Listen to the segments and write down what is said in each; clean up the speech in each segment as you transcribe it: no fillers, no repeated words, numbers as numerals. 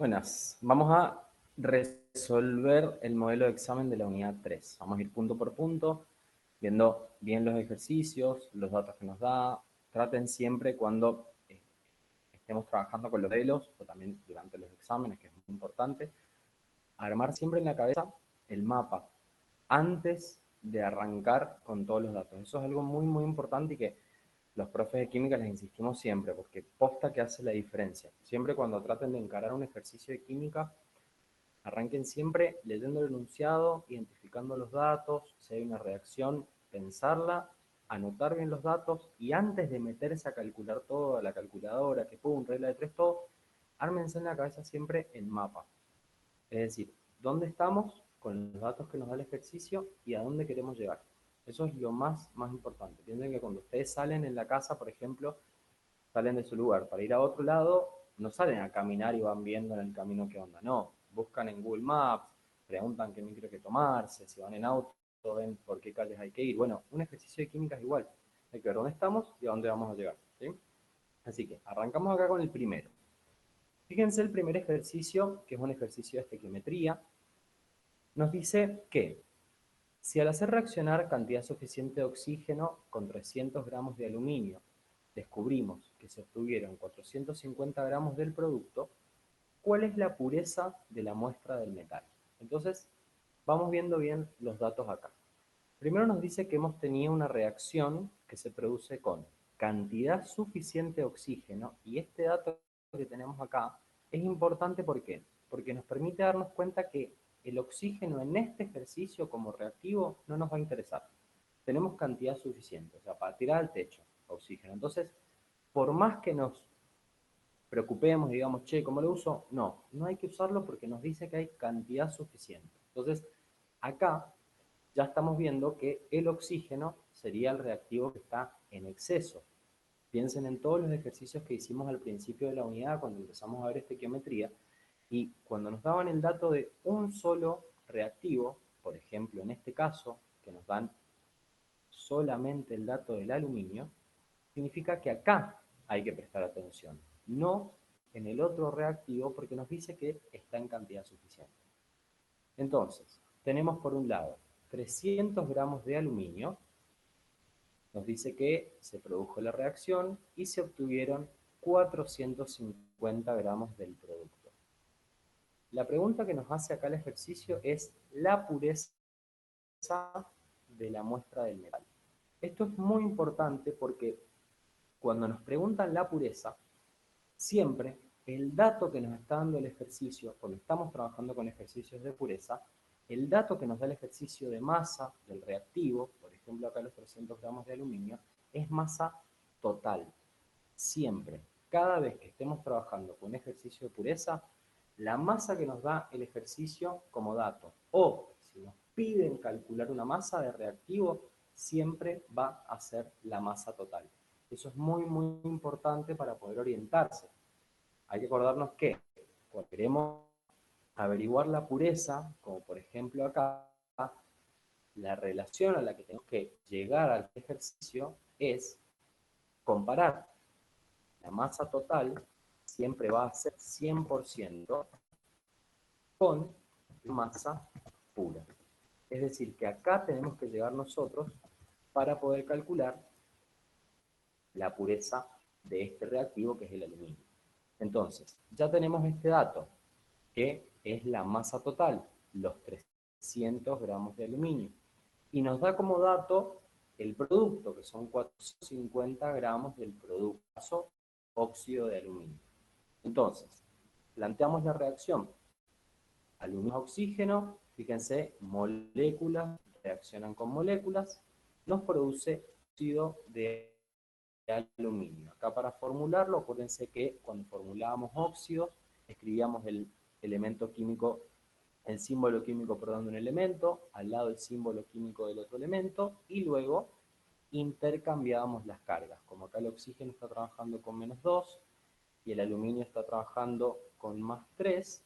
Buenas, vamos a resolver el modelo de examen de la unidad 3. Vamos a ir punto por punto, viendo bien los ejercicios, los datos que nos da. Traten siempre cuando estemos trabajando con los modelos, o también durante los exámenes, que es muy importante, armar siempre en la cabeza el mapa antes de arrancar con todos los datos. Eso es algo muy, muy importante y que los profes de química les insistimos siempre, porque posta que hace la diferencia. Siempre cuando traten de encarar un ejercicio de química, arranquen siempre leyendo el enunciado, identificando los datos, si hay una reacción, pensarla, anotar bien los datos y antes de meterse a calcular todo a la calculadora, que pum, regla de tres, todo, ármense en la cabeza siempre el mapa. Es decir, dónde estamos con los datos que nos da el ejercicio y a dónde queremos llegar. Eso es lo más importante. Piensen que cuando ustedes salen en la casa, por ejemplo, salen de su lugar para ir a otro lado, no salen a caminar y van viendo en el camino qué onda, no. Buscan en Google Maps, preguntan qué micro hay que tomarse, si van en auto, ven por qué calles hay que ir. Bueno, un ejercicio de química es igual. Hay que ver dónde estamos y a dónde vamos a llegar. ¿Sí? Así que arrancamos acá con el primero. Fíjense el primer ejercicio, que es un ejercicio de estequiometría. Nos dice que si al hacer reaccionar cantidad suficiente de oxígeno con 300 gramos de aluminio descubrimos que se obtuvieron 450 gramos del producto, ¿cuál es la pureza de la muestra del metal? Entonces, vamos viendo bien los datos acá. Primero nos dice que hemos tenido una reacción que se produce con cantidad suficiente de oxígeno y este dato que tenemos acá es importante ¿por qué? Porque nos permite darnos cuenta que el oxígeno en este ejercicio como reactivo no nos va a interesar. Tenemos cantidad suficiente, o sea, para tirar al techo, oxígeno. Entonces, por más que nos preocupemos, digamos, che, ¿cómo lo uso? No, no hay que usarlo porque nos dice que hay cantidad suficiente. Entonces, acá ya estamos viendo que el oxígeno sería el reactivo que está en exceso. Piensen en todos los ejercicios que hicimos al principio de la unidad cuando empezamos a ver estequiometría y cuando nos daban el dato de un solo reactivo, por ejemplo en este caso, que nos dan solamente el dato del aluminio, significa que acá hay que prestar atención, no en el otro reactivo porque nos dice que está en cantidad suficiente. Entonces, tenemos por un lado 300 gramos de aluminio, nos dice que se produjo la reacción y se obtuvieron 450 gramos del producto. La pregunta que nos hace acá el ejercicio es la pureza de la muestra del metal. Esto es muy importante porque cuando nos preguntan la pureza, siempre el dato que nos está dando el ejercicio, cuando estamos trabajando con ejercicios de pureza, el dato que nos da el ejercicio de masa del reactivo, por ejemplo acá los 300 gramos de aluminio, es masa total. Siempre, cada vez que estemos trabajando con un ejercicio de pureza, la masa que nos da el ejercicio como dato, o si nos piden calcular una masa de reactivo, siempre va a ser la masa total. Eso es muy, muy importante para poder orientarse. Hay que acordarnos que cuando queremos averiguar la pureza, como por ejemplo acá, la relación a la que tenemos que llegar al ejercicio es comparar la masa total, siempre va a ser 100% con la masa pura. Es decir, que acá tenemos que llegar nosotros para poder calcular la pureza de este reactivo que es el aluminio. Entonces, ya tenemos este dato, que es la masa total, los 300 gramos de aluminio. Y nos da como dato el producto, que son 450 gramos del producto óxido de aluminio. Entonces, planteamos la reacción. Aluminio-oxígeno, fíjense, moléculas reaccionan con moléculas, nos produce óxido de aluminio. Acá para formularlo, acuérdense que cuando formulábamos óxido, escribíamos el elemento químico, el símbolo químico, perdón, de un elemento, al lado el símbolo químico del otro elemento, y luego intercambiábamos las cargas. Como acá el oxígeno está trabajando con -2 y el aluminio está trabajando con +3,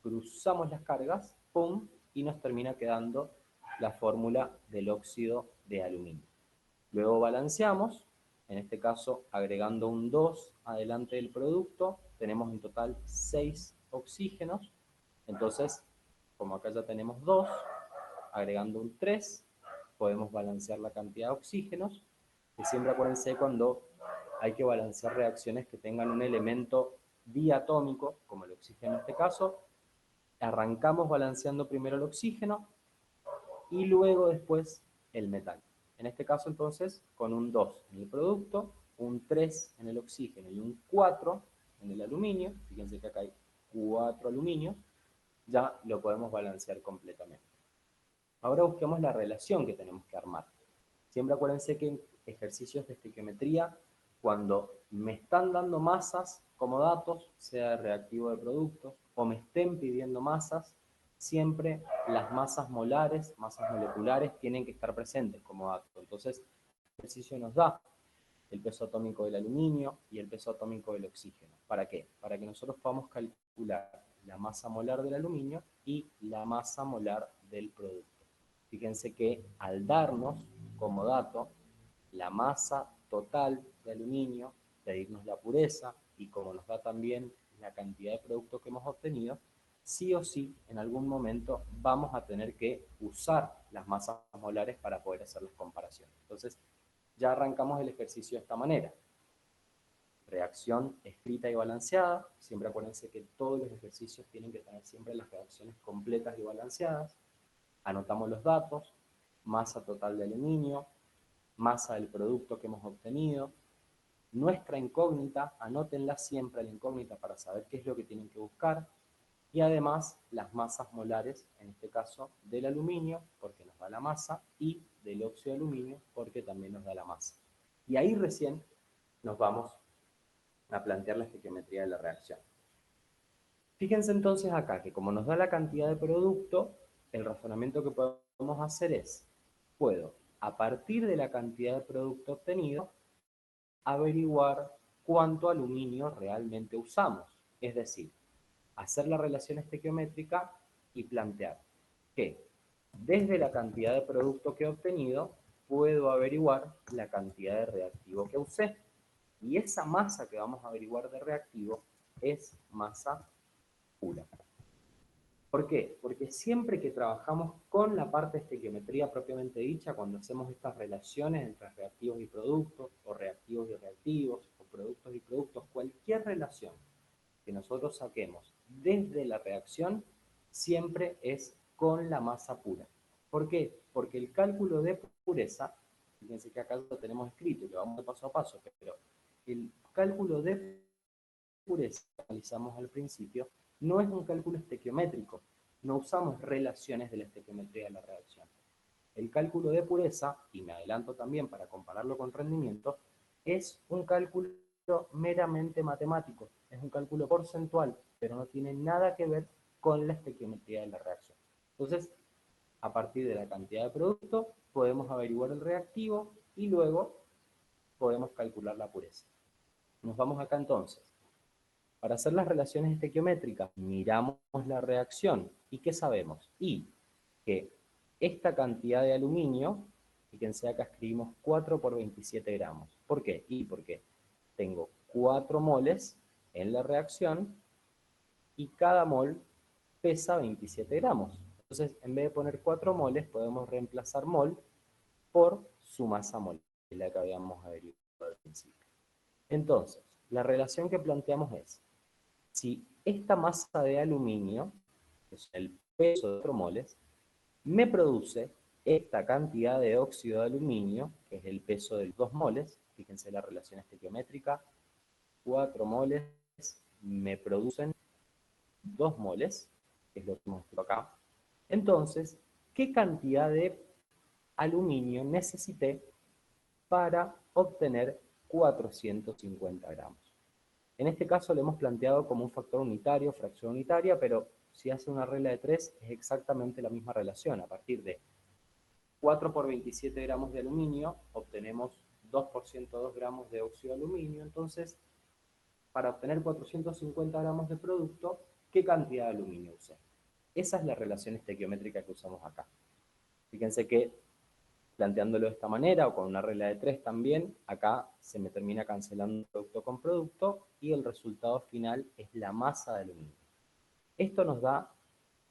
cruzamos las cargas, ¡pum!, y nos termina quedando la fórmula del óxido de aluminio. Luego balanceamos, en este caso agregando un 2 adelante del producto, tenemos en total 6 oxígenos. Entonces, como acá ya tenemos 2, agregando un 3, podemos balancear la cantidad de oxígenos. Y siempre acuérdense cuando hay que balancear reacciones que tengan un elemento diatómico, como el oxígeno en este caso, arrancamos balanceando primero el oxígeno y luego después el metal. En este caso entonces, con un 2 en el producto, un 3 en el oxígeno y un 4 en el aluminio, fíjense que acá hay 4 aluminios, ya lo podemos balancear completamente. Ahora busquemos la relación que tenemos que armar. Siempre acuérdense que en ejercicios de estequiometría, cuando me están dando masas como datos, sea de reactivo de productos, o me estén pidiendo masas, siempre las masas molares, masas moleculares, tienen que estar presentes como datos. Entonces, el ejercicio nos da el peso atómico del aluminio y el peso atómico del oxígeno. ¿Para qué? Para que nosotros podamos calcular la masa molar del aluminio y la masa molar del producto. Fíjense que al darnos como dato la masa total de aluminio, pedirnos la pureza y como nos da también la cantidad de producto que hemos obtenido, sí o sí en algún momento vamos a tener que usar las masas molares para poder hacer las comparaciones. Entonces ya arrancamos el ejercicio de esta manera. Reacción escrita y balanceada. Siempre acuérdense que todos los ejercicios tienen que tener siempre las reacciones completas y balanceadas. Anotamos los datos, masa total de aluminio, masa del producto que hemos obtenido. Nuestra incógnita, anótenla siempre la incógnita para saber qué es lo que tienen que buscar. Y además las masas molares, en este caso del aluminio, porque nos da la masa, y del óxido de aluminio, porque también nos da la masa. Y ahí recién nos vamos a plantear la estequiometría de la reacción. Fíjense entonces acá que como nos da la cantidad de producto, el razonamiento que podemos hacer es, puedo, a partir de la cantidad de producto obtenido, averiguar cuánto aluminio realmente usamos. Es decir, hacer la relación estequiométrica y plantear que desde la cantidad de producto que he obtenido, puedo averiguar la cantidad de reactivo que usé. Y esa masa que vamos a averiguar de reactivo es masa pura. ¿Por qué? Porque siempre que trabajamos con la parte de estequiometría propiamente dicha, cuando hacemos estas relaciones entre reactivos y productos, o reactivos y reactivos, o productos y productos, cualquier relación que nosotros saquemos desde la reacción, siempre es con la masa pura. ¿Por qué? Porque el cálculo de pureza, fíjense que acá lo tenemos escrito y lo vamos de paso a paso, pero el cálculo de pureza que realizamos al principio no es un cálculo estequiométrico, no usamos relaciones de la estequiometría de la reacción. El cálculo de pureza, y me adelanto también para compararlo con rendimiento, es un cálculo meramente matemático, es un cálculo porcentual, pero no tiene nada que ver con la estequiometría de la reacción. Entonces, a partir de la cantidad de producto, podemos averiguar el reactivo y luego podemos calcular la pureza. Nos vamos acá entonces. Para hacer las relaciones estequiométricas, miramos la reacción. ¿Y qué sabemos? Y que esta cantidad de aluminio, fíjense acá escribimos 4 por 27 gramos. ¿Por qué? Y porque tengo 4 moles en la reacción y cada mol pesa 27 gramos. Entonces, en vez de poner 4 moles, podemos reemplazar mol por su masa molar, la que habíamos averiguado al principio. Entonces, la relación que planteamos es, si esta masa de aluminio, que es el peso de 4 moles, me produce esta cantidad de óxido de aluminio, que es el peso de 2 moles, fíjense la relación estequiométrica, 4 moles me producen 2 moles, que es lo que muestro acá. Entonces, ¿qué cantidad de aluminio necesité para obtener 450 gramos? En este caso lo hemos planteado como un factor unitario, fracción unitaria, pero si hace una regla de 3 es exactamente la misma relación. A partir de 4 por 27 gramos de aluminio obtenemos 2 por 102 gramos de óxido de aluminio. Entonces, para obtener 450 gramos de producto, ¿qué cantidad de aluminio usé? Esa es la relación estequiométrica que usamos acá. Fíjense que planteándolo de esta manera o con una regla de 3 también, acá se me termina cancelando producto con producto y el resultado final es la masa de aluminio. Esto nos da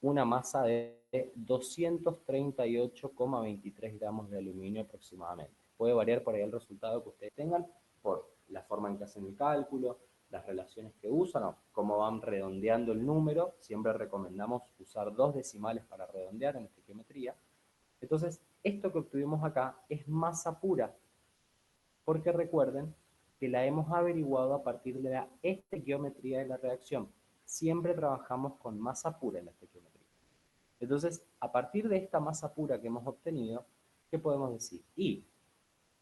una masa de 238,23 gramos de aluminio aproximadamente. Puede variar por ahí el resultado que ustedes tengan por la forma en que hacen el cálculo, las relaciones que usan o cómo van redondeando el número. Siempre recomendamos usar 2 decimales para redondear en estequiometría. Entonces, esto que obtuvimos acá es masa pura, porque recuerden que la hemos averiguado a partir de la estequiometría de la reacción. Siempre trabajamos con masa pura en la estequiometría. Entonces, a partir de esta masa pura que hemos obtenido, ¿qué podemos decir? Y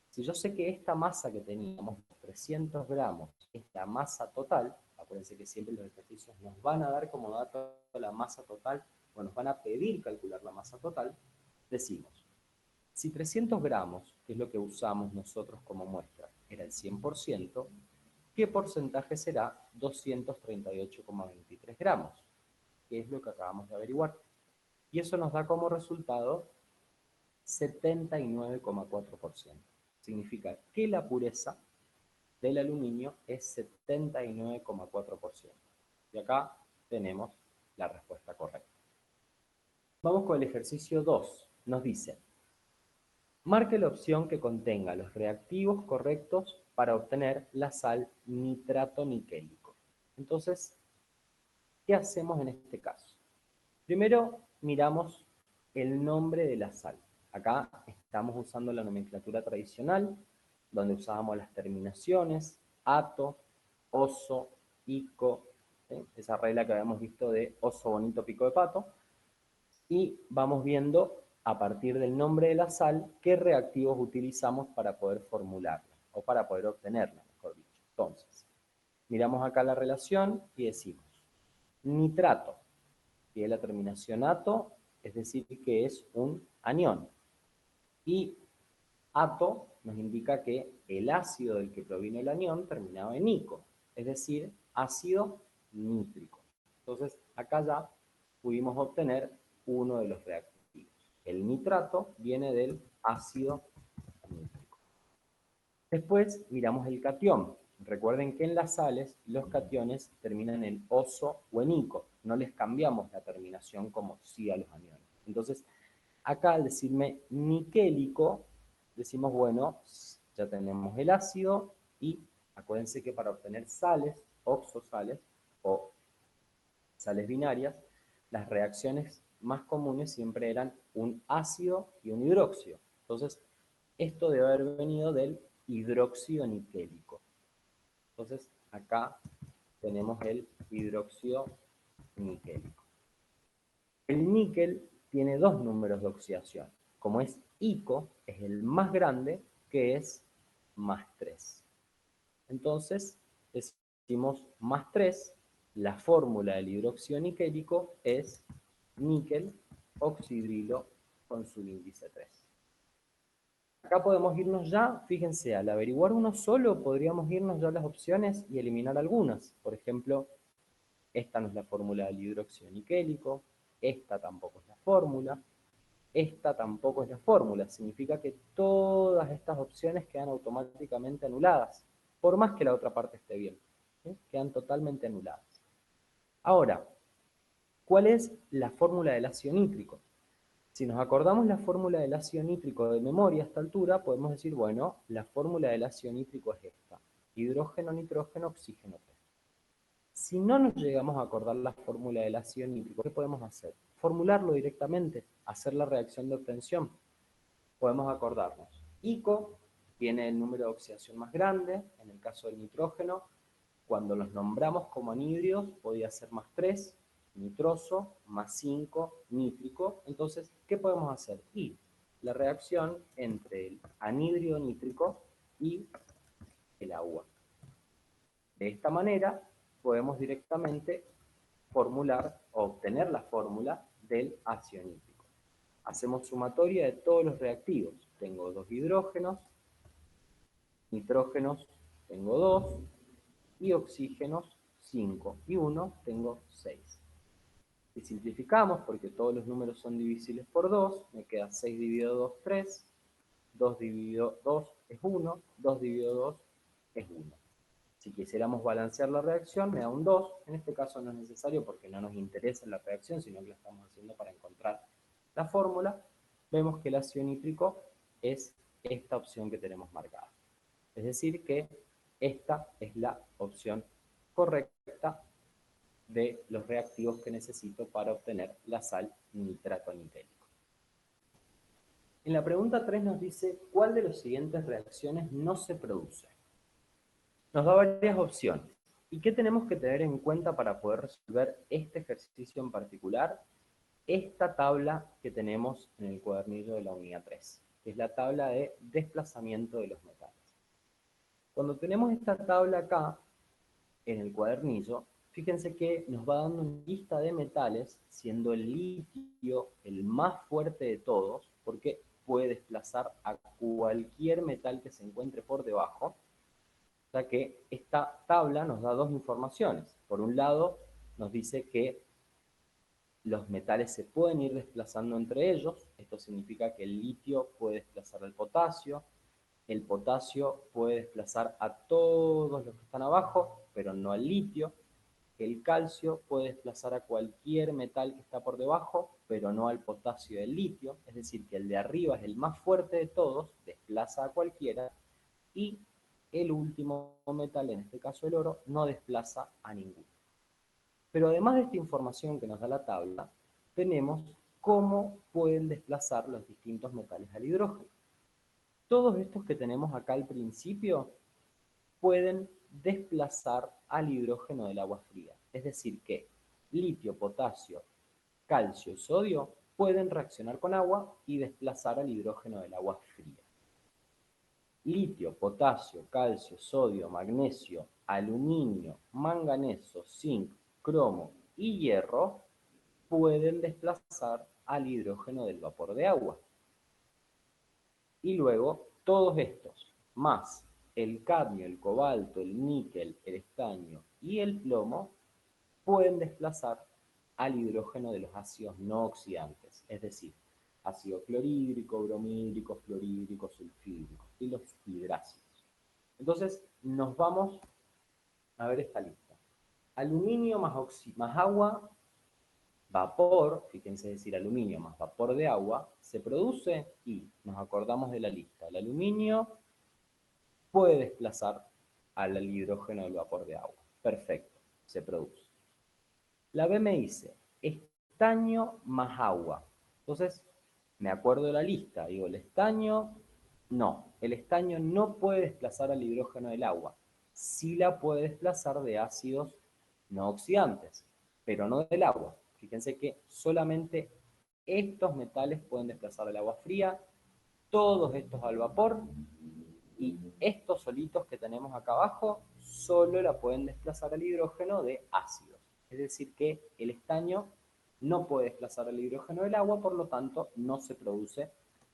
si yo sé que esta masa que teníamos, 300 gramos, es la masa total, acuérdense que siempre los ejercicios nos van a dar como dato la masa total, o nos van a pedir calcular la masa total, decimos, si 300 gramos, que es lo que usamos nosotros como muestra, era el 100%, ¿qué porcentaje será 238,23 gramos? Que es lo que acabamos de averiguar. Y eso nos da como resultado 79,4%. Significa que la pureza del aluminio es 79,4%. Y acá tenemos la respuesta correcta. Vamos con el ejercicio 2. Nos dice, marque la opción que contenga los reactivos correctos para obtener la sal nitrato niquélico. Entonces, ¿qué hacemos en este caso? Primero miramos el nombre de la sal. Acá estamos usando la nomenclatura tradicional, donde usábamos las terminaciones, ato, oso, ico, ¿sí? Esa regla que habíamos visto de oso bonito pico de pato, y vamos viendo a partir del nombre de la sal qué reactivos utilizamos para poder formularla, o para poder obtenerla, mejor dicho. Entonces, miramos acá la relación y decimos, nitrato, tiene la terminación ato, es decir, que es un anión. Y ato nos indica que el ácido del que proviene el anión terminaba en ico, es decir, ácido nítrico. Entonces, acá ya pudimos obtener uno de los reactivos. El nitrato viene del ácido nítrico. Después miramos el catión. Recuerden que en las sales los cationes terminan en oso o en ico. No les cambiamos la terminación como sí a los aniones. Entonces, acá al decirme niquélico, decimos, bueno, ya tenemos el ácido y acuérdense que para obtener sales, oxosales o sales binarias, las reacciones más comunes siempre eran un ácido y un hidróxido. Entonces, esto debe haber venido del hidróxido niquélico. Entonces, acá tenemos el hidróxido niquélico. El níquel tiene dos números de oxidación. Como es ico, es el más grande, que es +3. Entonces, decimos +3, la fórmula del hidróxido niquélico es níquel oxidrilo con subíndice 3. Acá podemos irnos ya, fíjense, al averiguar uno solo, podríamos irnos ya a las opciones y eliminar algunas. Por ejemplo, esta no es la fórmula del hidróxido niquélico, esta tampoco es la fórmula, esta tampoco es la fórmula. Significa que todas estas opciones quedan automáticamente anuladas, por más que la otra parte esté bien. ¿Sí? Quedan totalmente anuladas. Ahora, ¿cuál es la fórmula del ácido nítrico? Si nos acordamos la fórmula del ácido nítrico de memoria a esta altura, podemos decir, bueno, la fórmula del ácido nítrico es esta. Hidrógeno, nitrógeno, oxígeno 3. Si no nos llegamos a acordar la fórmula del ácido nítrico, ¿qué podemos hacer? Formularlo directamente, hacer la reacción de obtención. Podemos acordarnos. ICO tiene el número de oxidación más grande, en el caso del nitrógeno, cuando los nombramos como anhidrios, podía ser +3, nitroso, +5, nítrico. Entonces, ¿qué podemos hacer? Y la reacción entre el anhidrio nítrico y el agua. De esta manera, podemos directamente formular o obtener la fórmula del ácido nítrico. Hacemos sumatoria de todos los reactivos. Tengo 2 hidrógenos, nitrógenos tengo 2 y oxígenos 5 y 1 tengo 6. Si simplificamos, porque todos los números son divisibles por 2, me queda 6 dividido 2, 3, 2 dividido 2 es 1, 2 dividido 2 es 1. Si quisiéramos balancear la reacción, me da un 2. En este caso no es necesario porque no nos interesa la reacción, sino que la estamos haciendo para encontrar la fórmula. Vemos que el ácido nítrico es esta opción que tenemos marcada. Es decir, que esta es la opción correcta de los reactivos que necesito para obtener la sal nitrato nitélico. En la pregunta 3 nos dice, ¿cuál de las siguientes reacciones no se produce? Nos da varias opciones. ¿Y qué tenemos que tener en cuenta para poder resolver este ejercicio en particular? Esta tabla que tenemos en el cuadernillo de la unidad 3, que es la tabla de desplazamiento de los metales. Cuando tenemos esta tabla acá, en el cuadernillo, fíjense que nos va dando una lista de metales, siendo el litio el más fuerte de todos, porque puede desplazar a cualquier metal que se encuentre por debajo. O sea que esta tabla nos da dos informaciones. Por un lado, nos dice que los metales se pueden ir desplazando entre ellos. Esto significa que el litio puede desplazar al potasio, el potasio puede desplazar a todos los que están abajo, pero no al litio. El calcio puede desplazar a cualquier metal que está por debajo, pero no al potasio del litio. Es decir, que el de arriba es el más fuerte de todos, desplaza a cualquiera, y el último metal, en este caso el oro, no desplaza a ninguno. Pero además de esta información que nos da la tabla, tenemos cómo pueden desplazar los distintos metales al hidrógeno. Todos estos que tenemos acá al principio pueden desplazar al hidrógeno del agua fría. Es decir que litio, potasio, calcio y sodio pueden reaccionar con agua y desplazar al hidrógeno del agua fría. Litio, potasio, calcio, sodio, magnesio, aluminio, manganeso, zinc, cromo y hierro pueden desplazar al hidrógeno del vapor de agua. Y luego todos estos, más el cadmio, el cobalto, el níquel, el estaño y el plomo, pueden desplazar al hidrógeno de los ácidos no oxidantes, es decir, ácido clorhídrico, bromídrico, fluorhídrico, sulfídrico y los hidrácidos. Entonces nos vamos a ver esta lista. Aluminio más agua, vapor, fíjense decir aluminio más vapor de agua, se produce y nos acordamos de la lista. El aluminio puede desplazar al hidrógeno del vapor de agua. Perfecto, se produce. La B me dice estaño más agua. Entonces, me acuerdo de la lista. Digo, el estaño, no. El estaño no puede desplazar al hidrógeno del agua. Sí la puede desplazar de ácidos no oxidantes, pero no del agua. Fíjense que solamente estos metales pueden desplazar al agua fría, todos estos al vapor, y estos solitos que tenemos acá abajo solo la pueden desplazar al hidrógeno de ácidos. Es decir que el estaño no puede desplazar al hidrógeno del agua, por lo tanto no se produce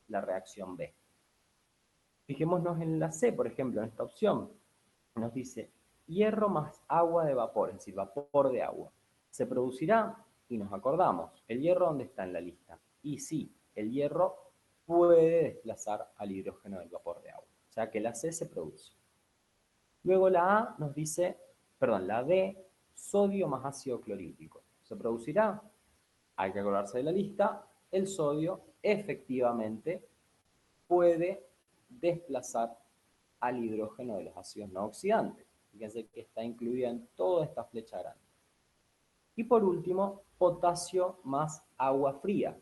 la reacción B. Fijémonos en la C, por ejemplo, en esta opción. Nos dice hierro más agua de vapor, es decir, vapor de agua. Se producirá, y nos acordamos, ¿el hierro dónde está en la lista? Y sí, el hierro puede desplazar al hidrógeno del vapor de agua. O sea que la C se produce. Luego la A nos dice, perdón, la D, sodio más ácido clorhídrico. ¿Se producirá? Hay que acordarse de la lista. El sodio efectivamente puede desplazar al hidrógeno de los ácidos no oxidantes. Fíjense que está incluida en toda esta flecha grande. Y por último, potasio más agua fría.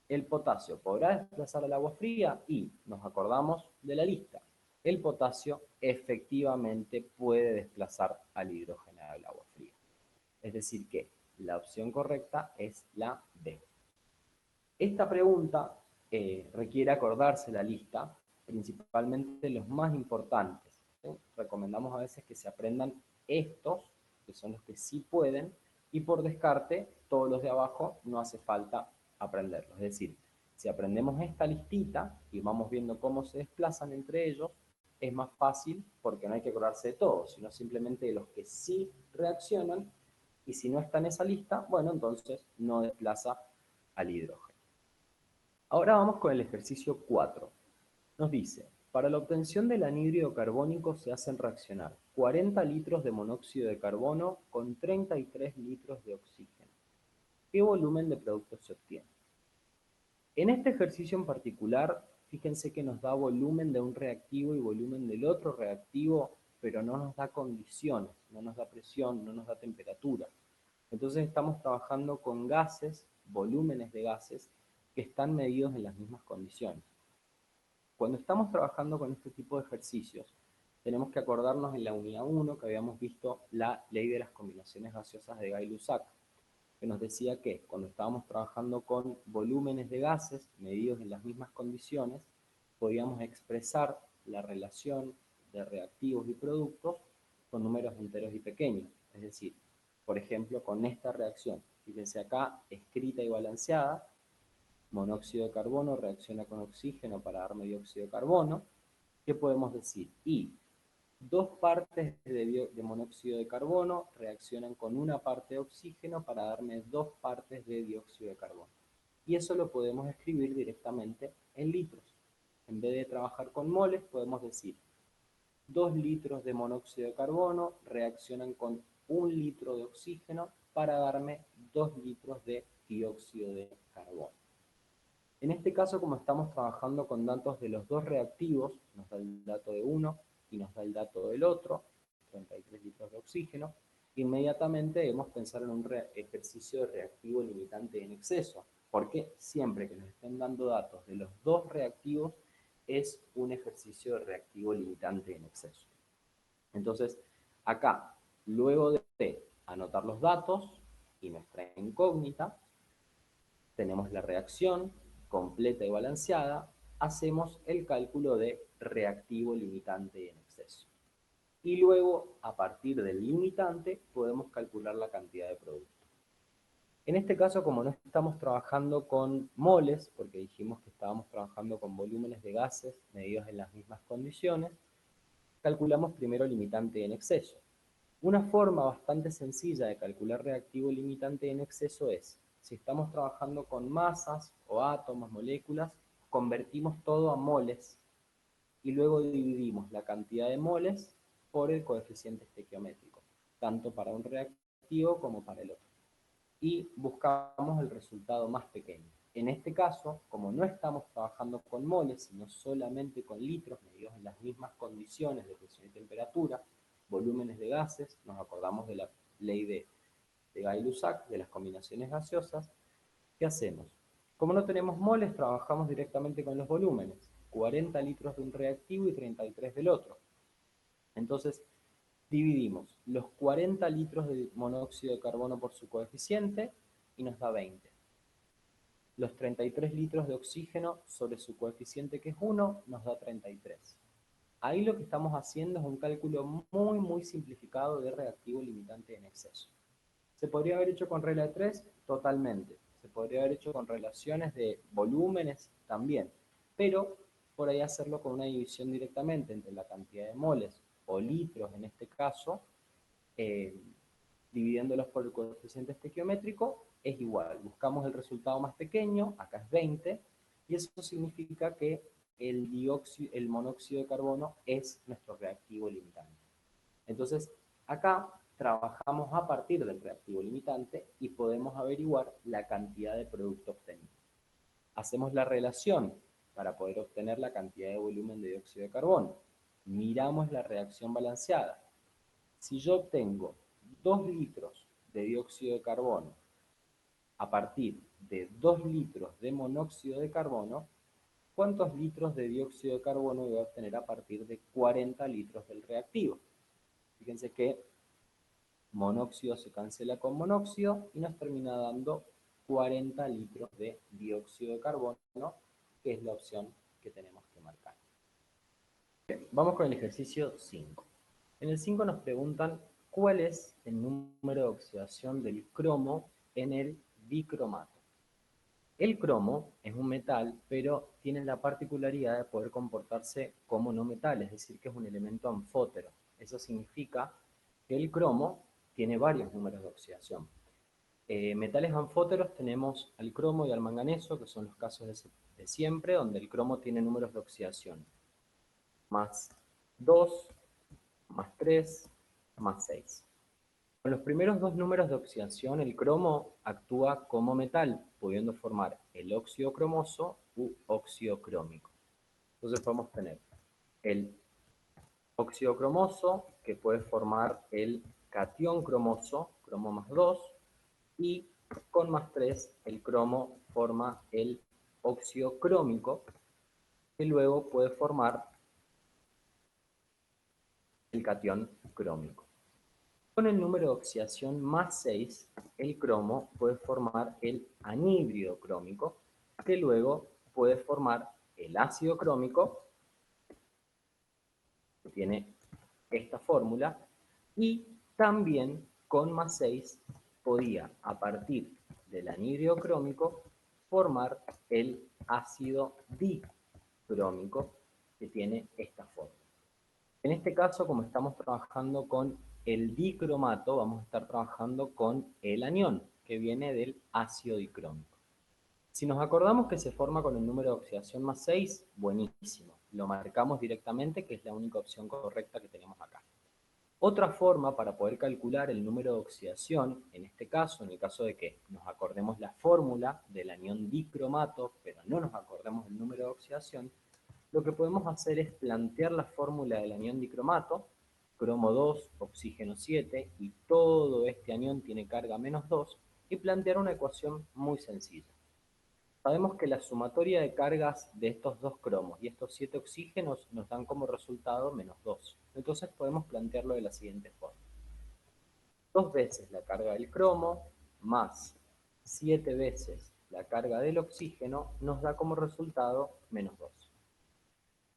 El potasio podrá desplazar al agua fría y nos acordamos de la lista. El potasio efectivamente puede desplazar al hidrógeno del agua fría. Es decir que la opción correcta es la B. Esta pregunta requiere acordarse la lista, principalmente los más importantes. ¿Sí? Recomendamos a veces que se aprendan estos, que son los que sí pueden, y por descarte, todos los de abajo no hace falta aprenderlos. Es decir, si aprendemos esta listita y vamos viendo cómo se desplazan entre ellos, es más fácil porque no hay que acordarse de todos, sino simplemente de los que sí reaccionan, y si no está en esa lista, bueno, entonces no desplaza al hidrógeno. Ahora vamos con el ejercicio 4. Nos dice, Para la obtención del anhídrido carbónico se hacen reaccionar 40 litros de monóxido de carbono con 33 litros de oxígeno. ¿Qué volumen de producto se obtiene? En este ejercicio en particular, fíjense que nos da volumen de un reactivo y volumen del otro reactivo, pero no nos da condiciones, no nos da presión, no nos da temperatura. Entonces estamos trabajando con gases, volúmenes de gases, que están medidos en las mismas condiciones. Cuando estamos trabajando con este tipo de ejercicios, tenemos que acordarnos en la unidad 1 que habíamos visto la ley de las combinaciones gaseosas de Gay-Lussac, que nos decía que cuando estábamos trabajando con volúmenes de gases medidos en las mismas condiciones, podíamos expresar la relación de reactivos y productos con números enteros y pequeños. Es decir, por ejemplo, con esta reacción, fíjense acá, escrita y balanceada, monóxido de carbono reacciona con oxígeno para darme dióxido de carbono. ¿Qué podemos decir? Y dos partes de monóxido de carbono reaccionan con una parte de oxígeno para darme dos partes de dióxido de carbono. Y eso lo podemos escribir directamente en litros. En vez de trabajar con moles, podemos decir 2 litros de monóxido de carbono reaccionan con 1 litro de oxígeno para darme 2 litros de dióxido de carbono. En este caso, como estamos trabajando con datos de los dos reactivos, nos da el dato de uno y nos da el dato del otro, 33 litros de oxígeno, inmediatamente debemos pensar en un ejercicio de reactivo limitante en exceso, porque siempre que nos estén dando datos de los dos reactivos, es un ejercicio de reactivo limitante en exceso. Entonces, acá, luego de anotar los datos y nuestra incógnita, tenemos la reacción completa y balanceada, hacemos el cálculo de reactivo limitante en exceso. Y luego, a partir del limitante, podemos calcular la cantidad de producto. En este caso, como no estamos trabajando con moles, porque dijimos que estábamos trabajando con volúmenes de gases medidos en las mismas condiciones, calculamos primero limitante en exceso. Una forma bastante sencilla de calcular reactivo limitante en exceso es, si estamos trabajando con masas o átomos, moléculas, convertimos todo a moles y luego dividimos la cantidad de moles por el coeficiente estequiométrico, tanto para un reactivo como para el otro. Y buscamos el resultado más pequeño. En este caso, como no estamos trabajando con moles, sino solamente con litros medidos en las mismas condiciones de presión y temperatura, volúmenes de gases, nos acordamos de la ley de Gay-Lussac, de las combinaciones gaseosas, ¿qué hacemos? Como no tenemos moles, trabajamos directamente con los volúmenes, 40 litros de un reactivo y 33 del otro. Entonces, dividimos los 40 litros de monóxido de carbono por su coeficiente y nos da 20. Los 33 litros de oxígeno sobre su coeficiente que es 1 nos da 33. Ahí lo que estamos haciendo es un cálculo muy simplificado de reactivo limitante en exceso. ¿Se podría haber hecho con regla de 3? Totalmente. Se podría haber hecho con relaciones de volúmenes también. Pero por ahí hacerlo con una división directamente entre la cantidad de moles o litros en este caso, eh, dividiéndolos por el coeficiente estequiométrico, es igual. Buscamos el resultado más pequeño, acá es 20, y eso significa que el monóxido de carbono es nuestro reactivo limitante. Entonces, acá trabajamos a partir del reactivo limitante y podemos averiguar la cantidad de producto obtenido. Hacemos la relación para poder obtener la cantidad de volumen de dióxido de carbono. Miramos la reacción balanceada. Si yo obtengo 2 litros de dióxido de carbono a partir de 2 litros de monóxido de carbono, ¿cuántos litros de dióxido de carbono voy a obtener a partir de 40 litros del reactivo? Fíjense que monóxido se cancela con monóxido y nos termina dando 40 litros de dióxido de carbono, que es la opción que tenemos que marcar. Bien, vamos con el ejercicio 5. En el 5 nos preguntan cuál es el número de oxidación del cromo en el bicromato. El cromo es un metal, pero tiene la particularidad de poder comportarse como no metal, es decir, que es un elemento anfótero. Eso significa que el cromo tiene varios números de oxidación. Metales anfóteros tenemos al cromo y al manganeso, que son los casos de siempre, donde el cromo tiene números de oxidación más 2, más 3, más 6. Con los primeros dos números de oxidación, el cromo actúa como metal, pudiendo formar el óxido cromoso u óxido crómico. Entonces podemos tener el óxido cromoso, que puede formar el catión cromoso, cromo más 2, y con más 3 el cromo forma el óxido crómico, que luego puede formar el catión crómico. Con el número de oxidación más 6, el cromo puede formar el anhídrido crómico, que luego puede formar el ácido crómico, que tiene esta fórmula, y también con más 6 podía, a partir del anhídrido crómico, formar el ácido dicrómico, que tiene esta fórmula. En este caso, como estamos trabajando con el dicromato, vamos a estar trabajando con el anión, que viene del ácido dicrómico. Si nos acordamos que se forma con el número de oxidación más 6, buenísimo. Lo marcamos directamente, que es la única opción correcta que tenemos acá. Otra forma para poder calcular el número de oxidación, en este caso, en el caso de que nos acordemos la fórmula del anión dicromato, pero no nos acordemos el número de oxidación, lo que podemos hacer es plantear la fórmula del anión dicromato, cromo 2, oxígeno 7, y todo este anión tiene carga menos 2, y plantear una ecuación muy sencilla. Sabemos que la sumatoria de cargas de estos dos cromos y estos 7 oxígenos nos dan como resultado menos 2. Entonces podemos plantearlo de la siguiente forma. 2 veces la carga del cromo más 7 veces la carga del oxígeno nos da como resultado menos 2.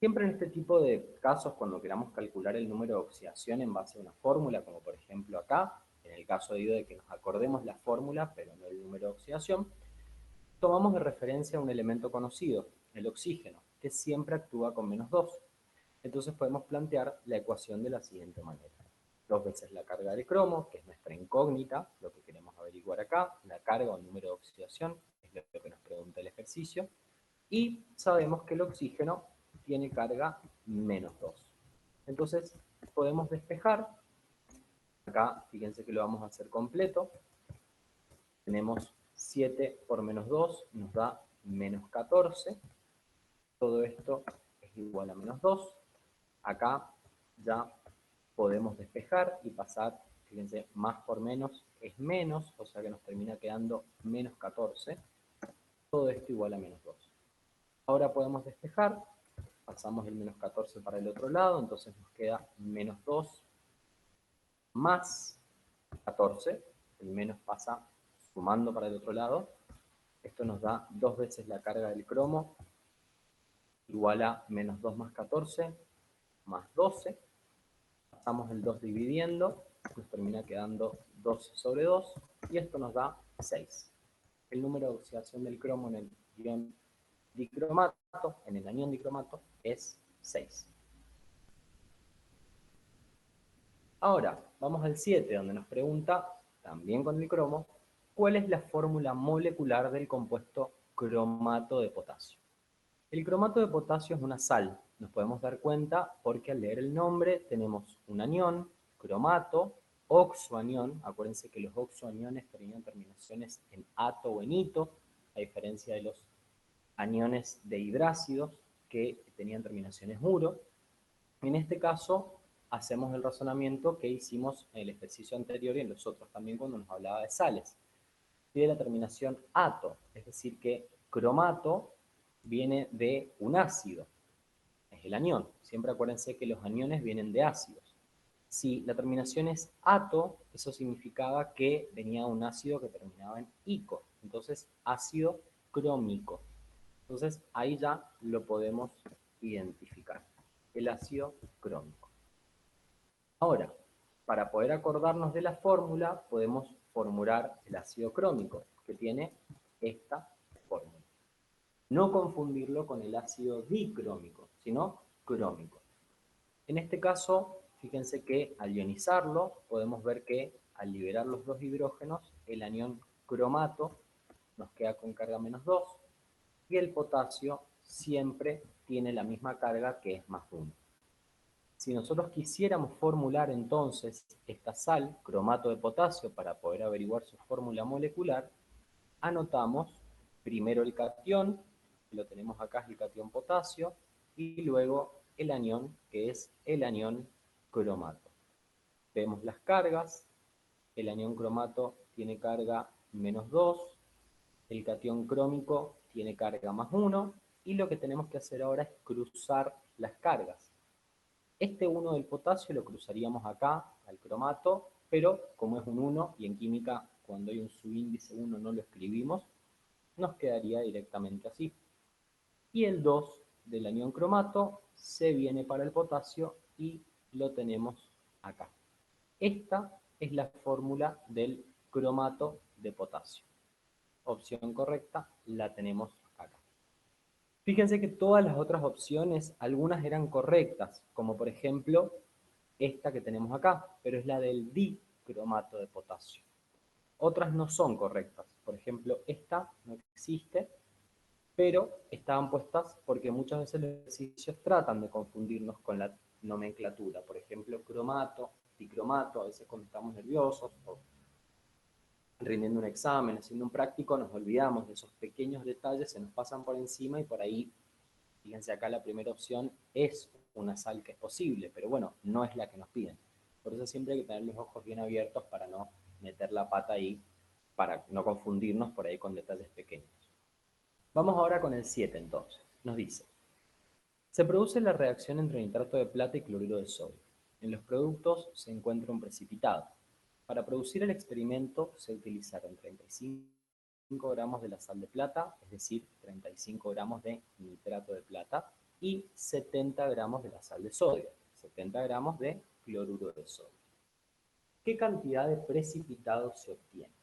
Siempre en este tipo de casos, cuando queramos calcular el número de oxidación en base a una fórmula, como por ejemplo acá, en el caso de que nos acordemos la fórmula, pero no el número de oxidación, tomamos de referencia un elemento conocido, el oxígeno, que siempre actúa con menos 2. Entonces podemos plantear la ecuación de la siguiente manera. 2 veces la carga de cromo, que es nuestra incógnita, lo que queremos averiguar acá, la carga o el número de oxidación, es lo que nos pregunta el ejercicio, y sabemos que el oxígeno tiene carga menos 2. Entonces podemos despejar. Acá fíjense que lo vamos a hacer completo. Tenemos 7 por menos 2 nos da menos 14. Todo esto es igual a menos 2. Acá ya podemos despejar y pasar, fíjense, más por menos es menos, o sea que nos termina quedando menos 14. Todo esto igual a menos 2. Ahora podemos despejar, pasamos el menos 14 para el otro lado, entonces nos queda menos 2 más 14, el menos pasa sumando para el otro lado. Esto nos da 2 veces la carga del cromo, igual a menos 2 más 14, más 12. Pasamos el 2 dividiendo, nos termina quedando 12 sobre 2, y esto nos da 6. El número de oxidación del cromo en el ion dicromato, en el anión dicromato, es 6. Ahora, vamos al 7, donde nos pregunta, también con el cromo, ¿cuál es la fórmula molecular del compuesto cromato de potasio? El cromato de potasio es una sal, nos podemos dar cuenta porque al leer el nombre tenemos un anión, cromato, oxoanión. Acuérdense que los oxoaniones tenían terminaciones en ato o en ito, a diferencia de los aniones de hidrácidos que tenían terminaciones uro. En este caso hacemos el razonamiento que hicimos en el ejercicio anterior y en los otros también cuando nos hablaba de sales. Tiene la terminación ato, es decir que cromato viene de un ácido, es el anión. Siempre acuérdense que los aniones vienen de ácidos. Si la terminación es ato, eso significaba que venía un ácido que terminaba en ico, entonces ácido crómico. Entonces ahí ya lo podemos identificar, el ácido crómico. Ahora, para poder acordarnos de la fórmula, podemos formular el ácido crómico, que tiene esta fórmula. No confundirlo con el ácido dicrómico, sino crómico. En este caso, fíjense que al ionizarlo, podemos ver que al liberar los dos hidrógenos, el anión cromato nos queda con carga menos 2, y el potasio siempre tiene la misma carga, que es más 1. Si nosotros quisiéramos formular entonces esta sal, cromato de potasio, para poder averiguar su fórmula molecular, anotamos primero el catión, que lo tenemos acá, es el catión potasio, y luego el anión, que es el anión cromato. Vemos las cargas, el anión cromato tiene carga -2, el catión crómico tiene carga +1, y lo que tenemos que hacer ahora es cruzar las cargas. Este 1 del potasio lo cruzaríamos acá, al cromato, pero como es un 1, y en química cuando hay un subíndice 1 no lo escribimos, nos quedaría directamente así. Y el 2 del anión cromato se viene para el potasio y lo tenemos acá. Esta es la fórmula del cromato de potasio. Opción correcta la tenemos acá. Fíjense que todas las otras opciones, algunas eran correctas, como por ejemplo esta que tenemos acá, pero es la del dicromato de potasio. Otras no son correctas, por ejemplo esta no existe, pero estaban puestas porque muchas veces los ejercicios tratan de confundirnos con la nomenclatura, por ejemplo cromato, dicromato, a veces cuando estamos nerviosos o rindiendo un examen, haciendo un práctico, nos olvidamos de esos pequeños detalles, se nos pasan por encima y por ahí, fíjense acá la primera opción es una sal que es posible, pero bueno, no es la que nos piden. Por eso siempre hay que tener los ojos bien abiertos para no meter la pata ahí, para no confundirnos por ahí con detalles pequeños. Vamos ahora con el 7 entonces. Nos dice, se produce la reacción entre nitrato de plata y cloruro de sodio. En los productos se encuentra un precipitado. Para producir el experimento se utilizaron 35 gramos de la sal de plata, es decir, 35 gramos de nitrato de plata, y 70 gramos de la sal de sodio, 70 gramos de cloruro de sodio. ¿Qué cantidad de precipitado se obtiene?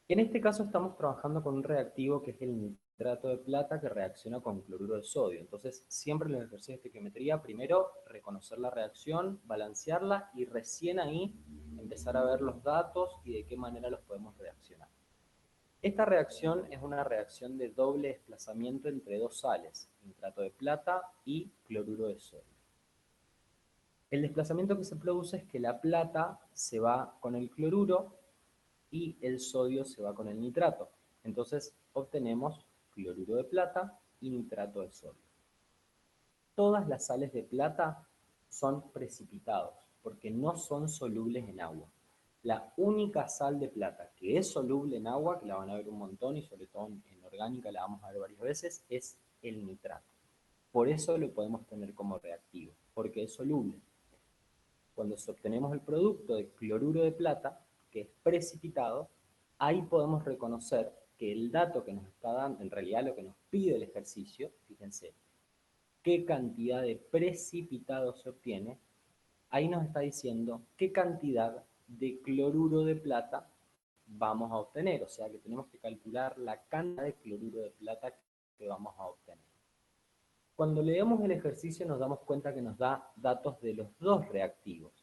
En este caso estamos trabajando con un reactivo que es el nitrato de plata que reacciona con cloruro de sodio. Entonces, siempre en los ejercicios de estequiometría, primero reconocer la reacción, balancearla y recién ahí empezar a ver los datos y de qué manera los podemos reaccionar. Esta reacción es una reacción de doble desplazamiento entre dos sales, nitrato de plata y cloruro de sodio. El desplazamiento que se produce es que la plata se va con el cloruro y el sodio se va con el nitrato. Entonces obtenemos cloruro de plata y nitrato de sodio. Todas las sales de plata son precipitados porque no son solubles en agua. La única sal de plata que es soluble en agua, que la van a ver un montón y sobre todo en orgánica la vamos a ver varias veces, es el nitrato. Por eso lo podemos tener como reactivo, porque es soluble. Cuando obtenemos el producto de cloruro de plata, que es precipitado, ahí podemos reconocer que el dato que nos está dando, en realidad lo que nos pide el ejercicio, fíjense, qué cantidad de precipitado se obtiene, ahí nos está diciendo qué cantidad de cloruro de plata vamos a obtener, o sea que tenemos que calcular la cantidad de cloruro de plata que vamos a obtener. Cuando leemos el ejercicio nos damos cuenta que nos da datos de los dos reactivos,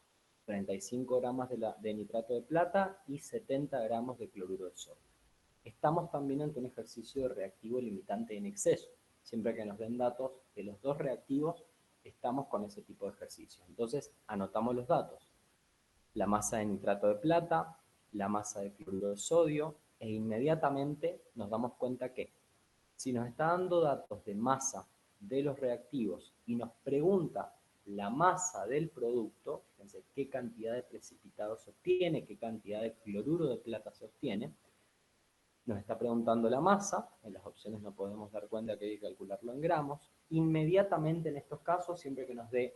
35 gramos de nitrato de plata y 70 gramos de cloruro de sodio. Estamos también ante un ejercicio de reactivo limitante en exceso. Siempre que nos den datos de los dos reactivos, estamos con ese tipo de ejercicio. Entonces, anotamos los datos. La masa de nitrato de plata, la masa de cloruro de sodio, e inmediatamente nos damos cuenta que si nos está dando datos de masa de los reactivos y nos pregunta la masa del producto, fíjense qué cantidad de precipitado se obtiene, qué cantidad de cloruro de plata se obtiene, nos está preguntando la masa, en las opciones no podemos dar cuenta que hay que calcularlo en gramos, inmediatamente en estos casos, siempre que nos dé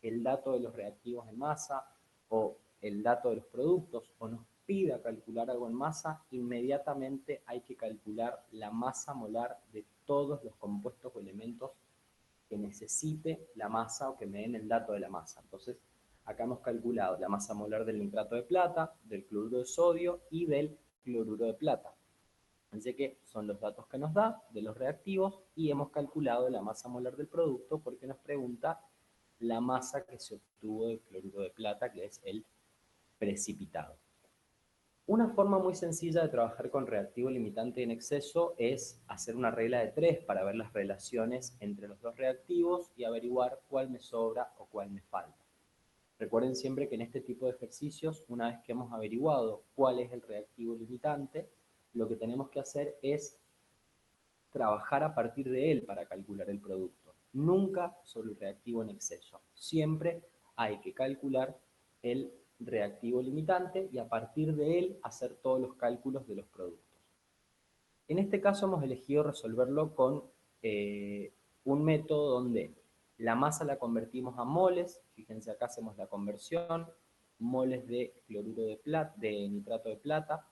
el dato de los reactivos en masa o el dato de los productos o nos pida calcular algo en masa, inmediatamente hay que calcular la masa molar de todos los compuestos o elementos que necesite la masa o que me den el dato de la masa. Entonces, acá hemos calculado la masa molar del nitrato de plata, del cloruro de sodio y del cloruro de plata. Así que son los datos que nos da de los reactivos y hemos calculado la masa molar del producto porque nos pregunta la masa que se obtuvo del cloruro de plata, que es el precipitado. Una forma muy sencilla de trabajar con reactivo limitante en exceso es hacer una regla de 3 para ver las relaciones entre los dos reactivos y averiguar cuál me sobra o cuál me falta. Recuerden siempre que en este tipo de ejercicios, una vez que hemos averiguado cuál es el reactivo limitante, lo que tenemos que hacer es trabajar a partir de él para calcular el producto. Nunca sobre el reactivo en exceso. Siempre hay que calcular el reactivo limitante y a partir de él hacer todos los cálculos de los productos. En este caso hemos elegido resolverlo con un método donde la masa la convertimos a moles. Fíjense, acá hacemos la conversión, moles de cloruro de plata, de nitrato de plata,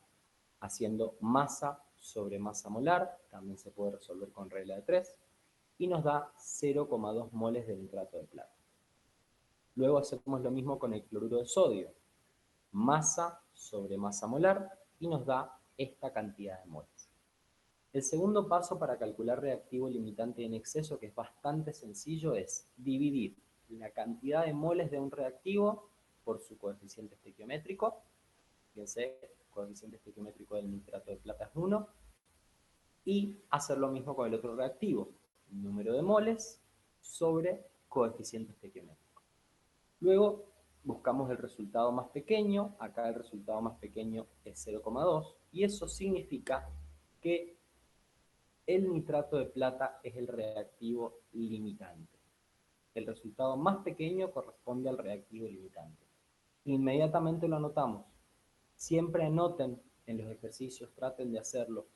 haciendo masa sobre masa molar, también se puede resolver con regla de 3, y nos da 0,2 moles de nitrato de plata. Luego hacemos lo mismo con el cloruro de sodio, masa sobre masa molar, y nos da esta cantidad de moles. El segundo paso para calcular reactivo limitante en exceso, que es bastante sencillo, es dividir la cantidad de moles de un reactivo por su coeficiente estequiométrico. Fíjense, el coeficiente estequiométrico del nitrato de plata es 1, y hacer lo mismo con el otro reactivo, número de moles sobre coeficiente estequiométrico. Luego buscamos el resultado más pequeño, acá el resultado más pequeño es 0,2, y eso significa que el nitrato de plata es el reactivo limitante. El resultado más pequeño corresponde al reactivo limitante. Inmediatamente lo anotamos. Siempre anoten en los ejercicios, traten de hacerlo.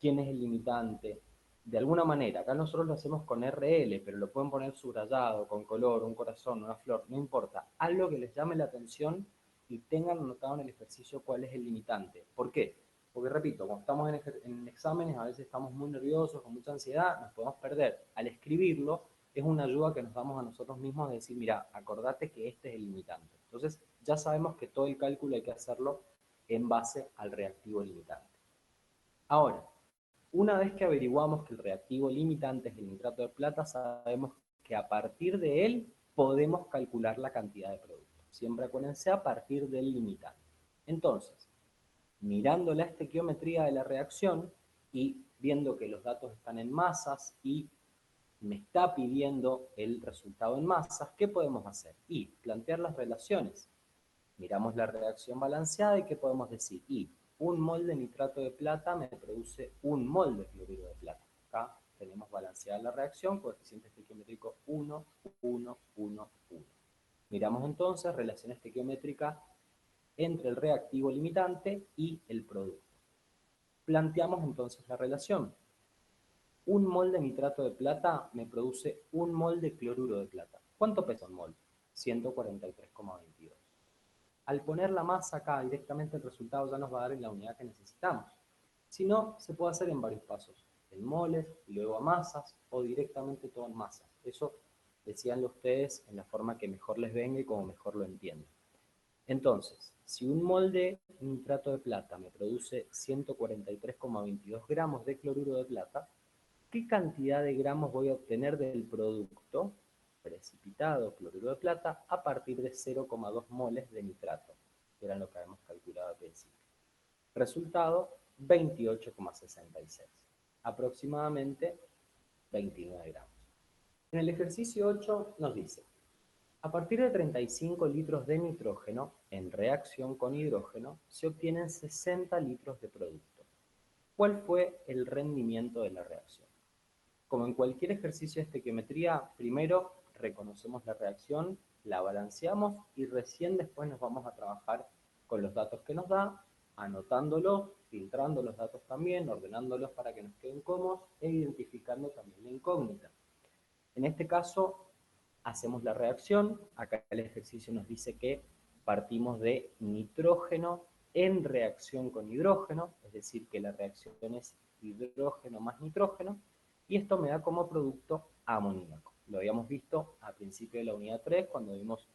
¿Quién es el limitante? De alguna manera, acá nosotros lo hacemos con RL, pero lo pueden poner subrayado, con color, un corazón, una flor, no importa. Algo que les llame la atención y tengan anotado en el ejercicio cuál es el limitante. ¿Por qué? Porque repito, cuando estamos en exámenes a veces estamos muy nerviosos, con mucha ansiedad, nos podemos perder. Al escribirlo es una ayuda que nos damos a nosotros mismos de decir, mira, acordate que este es el limitante. Entonces ya sabemos que todo el cálculo hay que hacerlo en base al reactivo limitante. Ahora, una vez que averiguamos que el reactivo limitante es el nitrato de plata, sabemos que a partir de él podemos calcular la cantidad de producto. Siempre acuérdense a partir del limitante. Entonces, mirando la estequiometría de la reacción y viendo que los datos están en masas y me está pidiendo el resultado en masas, ¿qué podemos hacer? Y plantear las relaciones. Miramos la reacción balanceada y ¿qué podemos decir? Y un mol de nitrato de plata me produce un mol de cloruro de plata. Acá tenemos balanceada la reacción, coeficiente estequiométrico 1, 1, 1, 1. Miramos entonces relación estequiométrica entre el reactivo limitante y el producto. Planteamos entonces la relación. Un mol de nitrato de plata me produce un mol de cloruro de plata. ¿Cuánto pesa un mol? 143,22. Al poner la masa acá directamente el resultado ya nos va a dar en la unidad que necesitamos. Si no, se puede hacer en varios pasos. En moles, luego a masas o directamente todo en masas. Eso decíanlo ustedes en la forma que mejor les venga y como mejor lo entiendan. Entonces, si un mol de nitrato de plata me produce 143,22 gramos de cloruro de plata, ¿qué cantidad de gramos voy a obtener del producto precipitado cloruro de plata a partir de 0,2 moles de nitrato? Que era lo que habíamos calculado al principio. Resultado, 28,66. Aproximadamente 29 gramos. En el ejercicio 8 nos dice, a partir de 35 litros de nitrógeno, en reacción con hidrógeno, se obtienen 60 litros de producto. ¿Cuál fue el rendimiento de la reacción? Como en cualquier ejercicio de estequiometría, primero reconocemos la reacción, la balanceamos y recién después nos vamos a trabajar con los datos que nos da, anotándolos, filtrando los datos también, ordenándolos para que nos queden cómodos e identificando también la incógnita. En este caso, hacemos la reacción. Acá el ejercicio nos dice que partimos de nitrógeno en reacción con hidrógeno, es decir, que la reacción es hidrógeno más nitrógeno, y esto me da como producto amoníaco. Lo habíamos visto al principio de la unidad 3, cuando vimos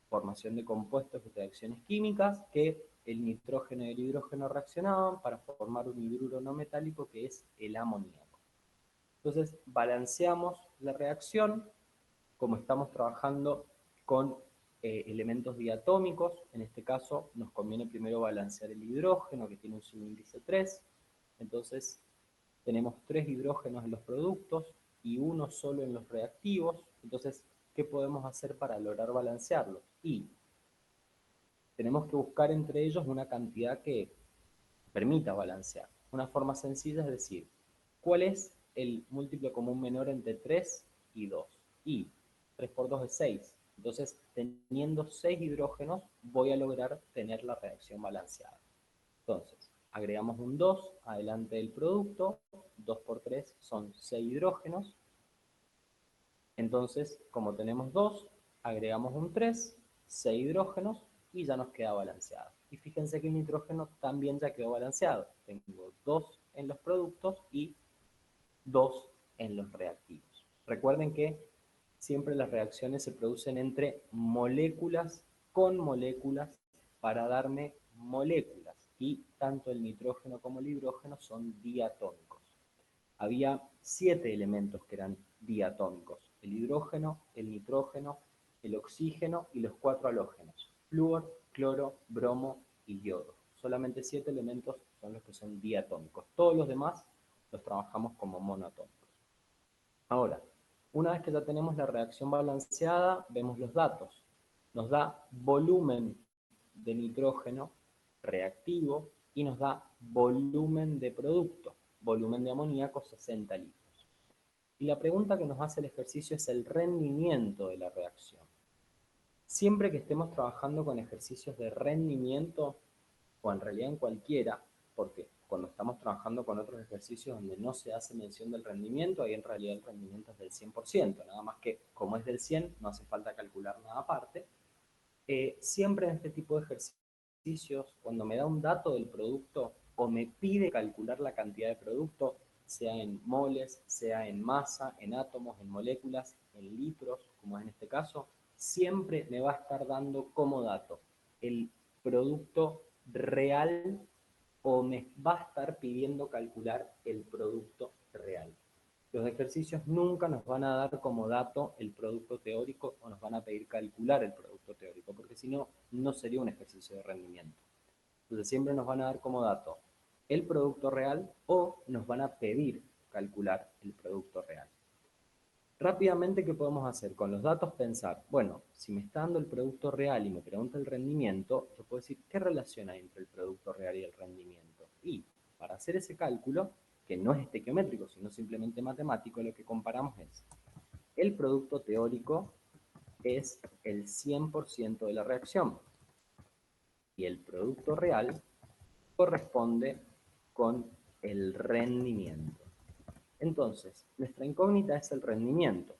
formación de compuestos y reacciones químicas, que el nitrógeno y el hidrógeno reaccionaban para formar un hidruro no metálico que es el amoníaco. Entonces, balanceamos la reacción, como estamos trabajando con elementos diatómicos. En este caso nos conviene primero balancear el hidrógeno, que tiene un subíndice 3. Entonces tenemos 3 hidrógenos en los productos y uno solo en los reactivos. Entonces, ¿qué podemos hacer para lograr balancearlos? Y tenemos que buscar entre ellos una cantidad que permita balancear. Una forma sencilla es decir, ¿cuál es el múltiplo común menor entre 3 y 2? Y 3 por 2 es 6. Entonces, teniendo 6 hidrógenos, voy a lograr tener la reacción balanceada. Entonces, agregamos un 2 adelante del producto. 2 por 3 son 6 hidrógenos. Entonces, como tenemos 2, agregamos un 3, 6 hidrógenos, y ya nos queda balanceado. Y fíjense que el nitrógeno también ya quedó balanceado. Tengo 2 en los productos y 2 en los reactivos. Recuerden que siempre las reacciones se producen entre moléculas con moléculas para darme moléculas. Y tanto el nitrógeno como el hidrógeno son diatómicos. Había 7 elementos que eran diatómicos: el hidrógeno, el nitrógeno, el oxígeno y los 4 halógenos: flúor, cloro, bromo y yodo. Solamente 7 elementos son los que son diatómicos. Todos los demás los trabajamos como monoatómicos. Ahora, una vez que ya tenemos la reacción balanceada, vemos los datos. Nos da volumen de nitrógeno reactivo y nos da volumen de producto, volumen de amoníaco 60 litros. Y la pregunta que nos hace el ejercicio es el rendimiento de la reacción. Siempre que estemos trabajando con ejercicios de rendimiento, o en realidad en cualquiera, porque cuando estamos trabajando con otros ejercicios donde no se hace mención del rendimiento, ahí en realidad el rendimiento es del 100%, nada más que como es del 100, no hace falta calcular nada aparte. Siempre en este tipo de ejercicios, cuando me da un dato del producto o me pide calcular la cantidad de producto, sea en moles, sea en masa, en átomos, en moléculas, en litros, como es en este caso, siempre me va a estar dando como dato el producto real, o me va a estar pidiendo calcular el producto real. Los ejercicios nunca nos van a dar como dato el producto teórico o nos van a pedir calcular el producto teórico, porque si no, no sería un ejercicio de rendimiento. Entonces siempre nos van a dar como dato el producto real o nos van a pedir calcular el producto real. Rápidamente, ¿qué podemos hacer? Con los datos pensar, bueno, si me está dando el producto real y me pregunta el rendimiento, yo puedo decir, ¿qué relación hay entre el producto real y el rendimiento? Y para hacer ese cálculo, que no es estequiométrico, sino simplemente matemático, lo que comparamos es, el producto teórico es el 100% de la reacción y el producto real corresponde con el rendimiento. Entonces, nuestra incógnita es el rendimiento.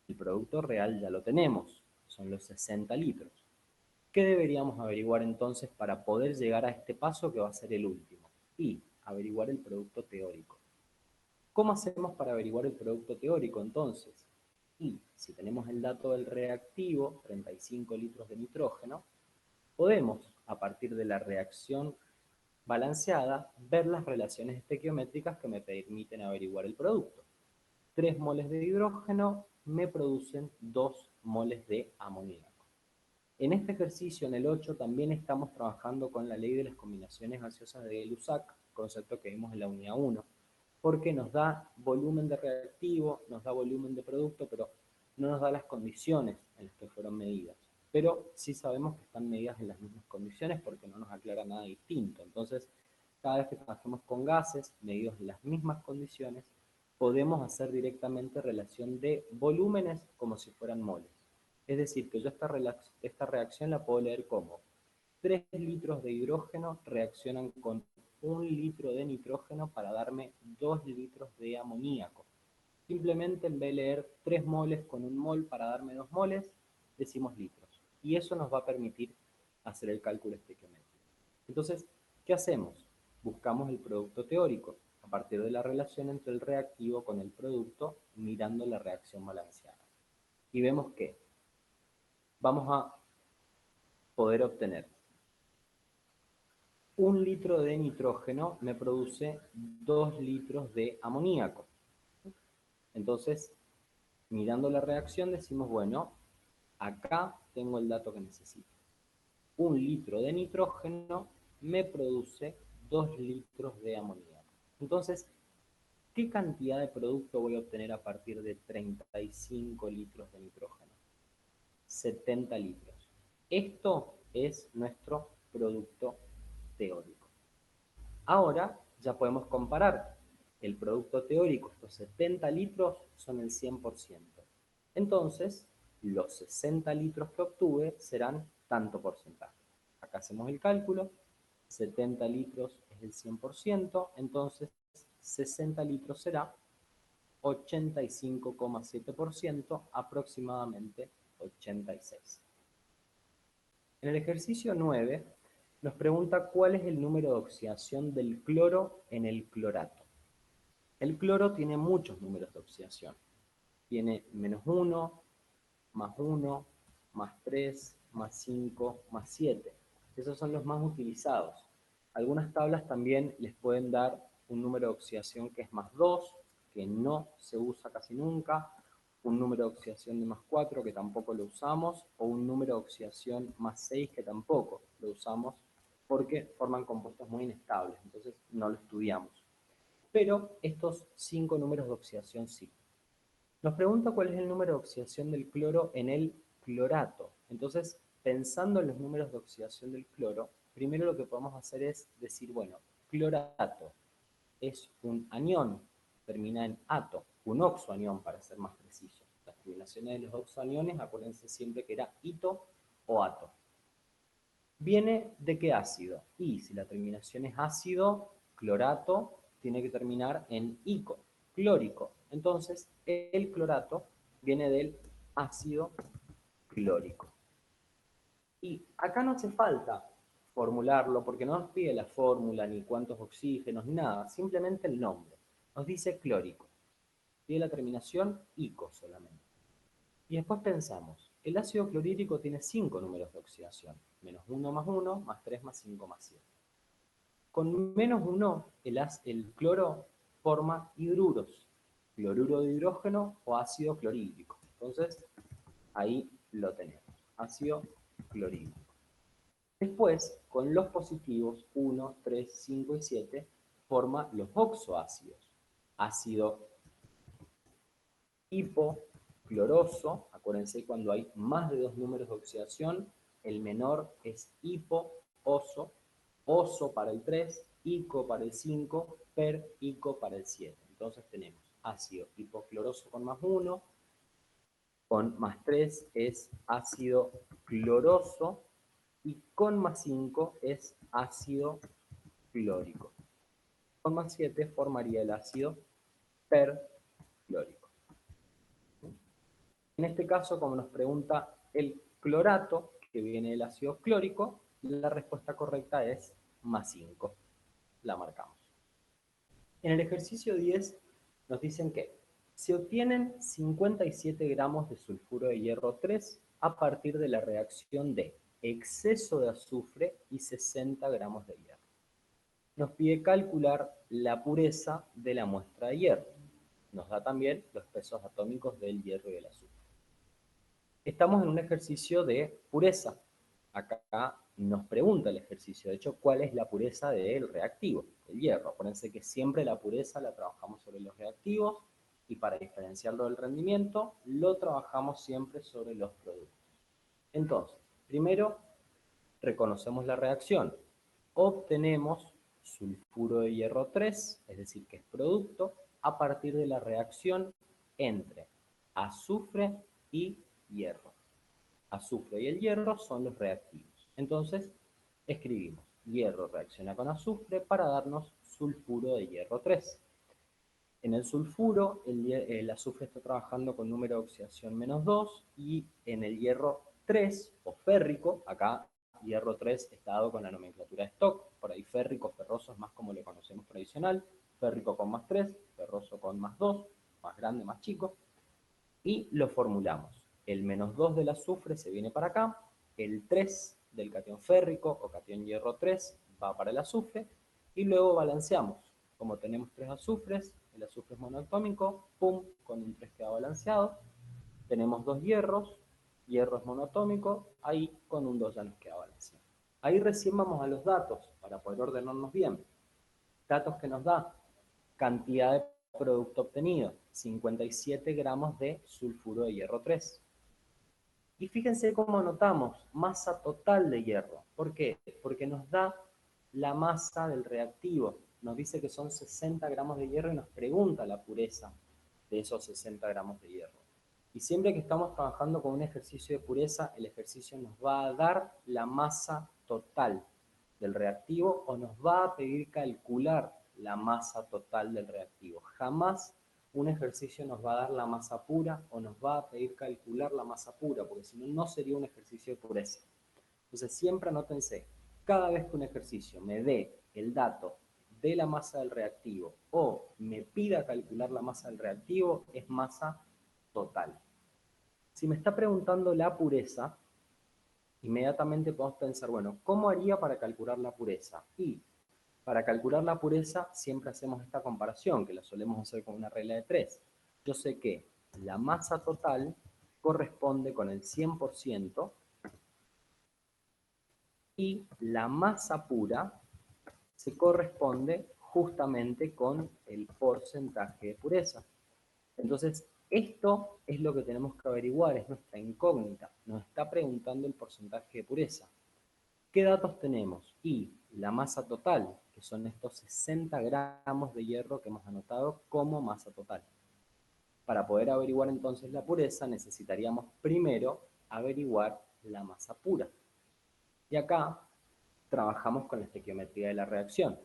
El producto real ya lo tenemos, son los 60 litros. ¿Qué deberíamos averiguar entonces para poder llegar a este paso que va a ser el último? Y averiguar el producto teórico. ¿Cómo hacemos para averiguar el producto teórico entonces? Y si tenemos el dato del reactivo, 35 litros de nitrógeno, podemos, a partir de la reacción balanceada, ver las relaciones estequiométricas que me permiten averiguar el producto. 3 moles de hidrógeno me producen 2 moles de amoníaco. En este ejercicio, en el 8, también estamos trabajando con la ley de las combinaciones gaseosas de Gay-Lussac, concepto que vimos en la unidad 1, porque nos da volumen de reactivo, nos da volumen de producto, pero no nos da las condiciones en las que fueron medidas. Pero sí sabemos que están medidas en las mismas condiciones porque no nos aclara nada distinto. Entonces, cada vez que trabajemos con gases medidos en las mismas condiciones, podemos hacer directamente relación de volúmenes como si fueran moles. Es decir, que yo esta reacción la puedo leer como 3 litros de hidrógeno reaccionan con 1 litro de nitrógeno para darme 2 litros de amoníaco. Simplemente en vez de leer 3 moles con 1 mol para darme 2 moles, decimos litros. Y eso nos va a permitir hacer el cálculo estequiométrico. Entonces, ¿qué hacemos? Buscamos el producto teórico a partir de la relación entre el reactivo con el producto, mirando la reacción balanceada. Y vemos que vamos a poder obtener 1 litro de nitrógeno me produce 2 litros de amoníaco. Entonces, mirando la reacción decimos, bueno, acá tengo el dato que necesito. 1 litro de nitrógeno me produce 2 litros de amoníaco. Entonces, ¿qué cantidad de producto voy a obtener a partir de 35 litros de nitrógeno? 70 litros. Esto es nuestro producto teórico. Ahora ya podemos comparar. El producto teórico, estos 70 litros, son el 100%. Entonces, los 60 litros que obtuve serán tanto porcentaje. Acá hacemos el cálculo. 70 litros es el 100%, entonces 60 litros será 85,7%, aproximadamente 86. En el ejercicio 9 nos pregunta cuál es el número de oxidación del cloro en el clorato. El cloro tiene muchos números de oxidación. Tiene -1, +1, +3, +5, +7. Esos son los más utilizados. Algunas tablas también les pueden dar un número de oxidación que es +2, que no se usa casi nunca, un número de oxidación de +4 que tampoco lo usamos, o un número de oxidación +6 que tampoco lo usamos porque forman compuestos muy inestables, entonces no lo estudiamos. Pero estos 5 números de oxidación sí. Nos pregunta cuál es el número de oxidación del cloro en el clorato. Entonces, pensando en los números de oxidación del cloro, primero lo que podemos hacer es decir, bueno, clorato es un anión, termina en ato, un oxoanión para ser más preciso. Las terminaciones de los oxoaniones, acuérdense siempre que era ito o ato. ¿Viene de qué ácido? Y si la terminación es ácido, clorato, tiene que terminar en ico, clórico. Entonces, el clorato viene del ácido clórico. Y acá no hace falta formularlo porque no nos pide la fórmula, ni cuántos oxígenos, ni nada, simplemente el nombre. Nos dice clórico. Pide la terminación ico solamente. Y después pensamos, el ácido clorhídrico tiene 5 números de oxidación, -1 +1, +3 +5 +7. Con -1, el cloro forma hidruros, cloruro de hidrógeno o ácido clorhídrico. Entonces, ahí lo tenemos, ácido clorhídrico. Después, con los positivos 1, 3, 5 y 7, forma los oxoácidos. Ácido hipocloroso, acuérdense cuando hay más de 2 números de oxidación, el menor es hipo-oso, oso para el 3, ico para el 5, per-ico para el 7. Entonces tenemos ácido hipocloroso con +1, con +3 es ácido cloroso y con +5 es ácido clórico. Con +7 formaría el ácido perclórico. En este caso, como nos pregunta el clorato, que viene del ácido clórico, la respuesta correcta es +5. La marcamos. En el ejercicio 10 nos dicen que se obtienen 57 gramos de sulfuro de hierro 3 a partir de la reacción de exceso de azufre y 60 gramos de hierro. Nos pide calcular la pureza de la muestra de hierro. Nos da también los pesos atómicos del hierro y del azufre. Estamos en un ejercicio de pureza. Acá nos pregunta el ejercicio, de hecho, cuál es la pureza del reactivo, el hierro. Acuérdense que siempre la pureza la trabajamos sobre los reactivos y para diferenciarlo del rendimiento, lo trabajamos siempre sobre los productos. Entonces, primero, reconocemos la reacción. Obtenemos sulfuro de hierro 3, es decir, que es producto, a partir de la reacción entre azufre y hierro. Azufre y el hierro son los reactivos. Entonces, escribimos, hierro reacciona con azufre para darnos sulfuro de hierro 3. En el sulfuro, el azufre está trabajando con número de oxidación -2 y en el hierro 3, o férrico, acá hierro 3 está dado con la nomenclatura de Stock, por ahí férrico, ferroso es más como lo conocemos tradicional, férrico con +3, ferroso con +2, más grande, más chico, y lo formulamos. El -2 del azufre se viene para acá, el 3 del catión férrico o catión hierro 3 va para el azufre, y luego balanceamos. Como tenemos 3 azufres, el azufre es monoatómico, pum, con un 3 queda balanceado. Tenemos 2 hierros, hierro es monoatómico, ahí con un 2 ya nos queda balanceado. Ahí recién vamos a los datos para poder ordenarnos bien. Datos que nos da cantidad de producto obtenido, 57 gramos de sulfuro de hierro 3. Y fíjense cómo anotamos masa total de hierro. ¿Por qué? Porque nos da la masa del reactivo. Nos dice que son 60 gramos de hierro y nos pregunta la pureza de esos 60 gramos de hierro. Y siempre que estamos trabajando con un ejercicio de pureza, el ejercicio nos va a dar la masa total del reactivo o nos va a pedir calcular la masa total del reactivo. Jamás un ejercicio nos va a dar la masa pura o nos va a pedir calcular la masa pura, porque si no, no sería un ejercicio de pureza. Entonces siempre anótense, cada vez que un ejercicio me dé el dato de la masa del reactivo o me pida calcular la masa del reactivo, es masa total. Si me está preguntando la pureza, inmediatamente podemos pensar, bueno, ¿cómo haría para calcular la pureza? Y para calcular la pureza siempre hacemos esta comparación, que la solemos hacer con una regla de 3. Yo sé que la masa total corresponde con el 100% y la masa pura se corresponde justamente con el porcentaje de pureza. Entonces, esto es lo que tenemos que averiguar, es nuestra incógnita. Nos está preguntando el porcentaje de pureza. ¿Qué datos tenemos? Y la masa total, que son estos 60 gramos de hierro que hemos anotado como masa total. Para poder averiguar entonces la pureza, necesitaríamos primero averiguar la masa pura. Y acá trabajamos con la estequiometría de la reacción.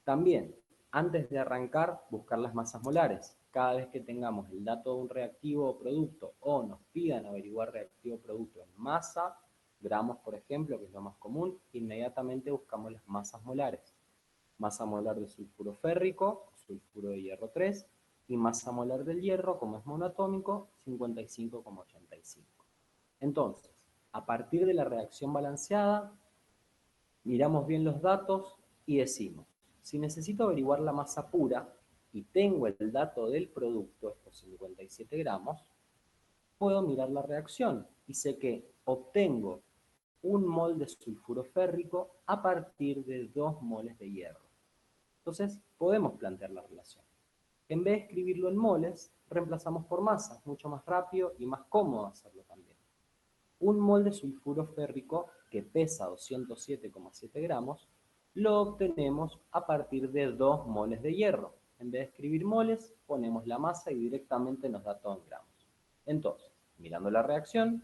También, antes de arrancar, buscar las masas molares. Cada vez que tengamos el dato de un reactivo o producto o nos pidan averiguar reactivo o producto en masa, gramos por ejemplo, que es lo más común, inmediatamente buscamos las masas molares. Masa molar de sulfuro férrico, sulfuro de hierro 3, y masa molar del hierro, como es monoatómico, 55,85. Entonces, a partir de la reacción balanceada, miramos bien los datos y decimos, si necesito averiguar la masa pura y tengo el dato del producto, estos 57 gramos, puedo mirar la reacción y sé que obtengo un mol de sulfuro férrico a partir de 2 moles de hierro. Entonces, podemos plantear la relación. En vez de escribirlo en moles, reemplazamos por masas, mucho más rápido y más cómodo hacerlo también. Un mol de sulfuro férrico que pesa 207,7 gramos, lo obtenemos a partir de 2 moles de hierro. En vez de escribir moles, ponemos la masa y directamente nos da todo en gramos. Entonces, mirando la reacción,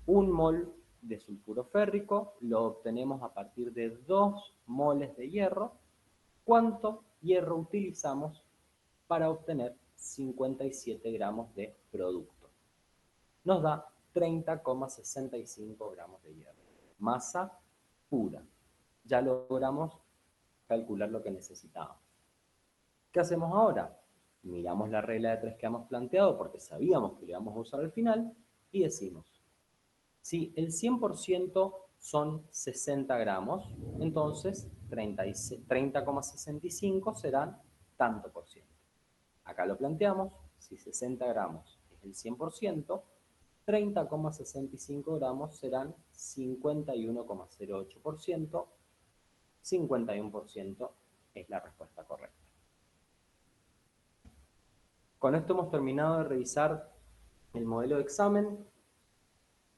un mol de sulfuro férrico lo obtenemos a partir de 2 moles de hierro. ¿Cuánto hierro utilizamos para obtener 57 gramos de producto? Nos da 30,65 gramos de hierro. Masa pura. Ya logramos calcular lo que necesitábamos. ¿Qué hacemos ahora? Miramos la regla de 3 que hemos planteado porque sabíamos que lo íbamos a usar al final y decimos, si el 100% son 60 gramos, entonces 30,65 serán tanto por ciento. Acá lo planteamos, si 60 gramos es el 100%, 30,65 gramos serán 51,08%, 51% es la respuesta correcta. Con esto hemos terminado de revisar el modelo de examen.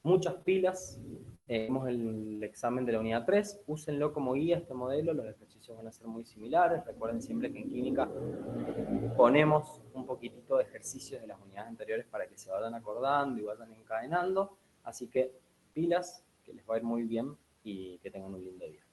Muchas pilas. Vemos el examen de la unidad 3. Úsenlo como guía este modelo. Los ejercicios van a ser muy similares. Recuerden siempre que en química ponemos un poquitito de ejercicios de las unidades anteriores para que se vayan acordando y vayan encadenando. Así que pilas, que les va a ir muy bien y que tengan un lindo día.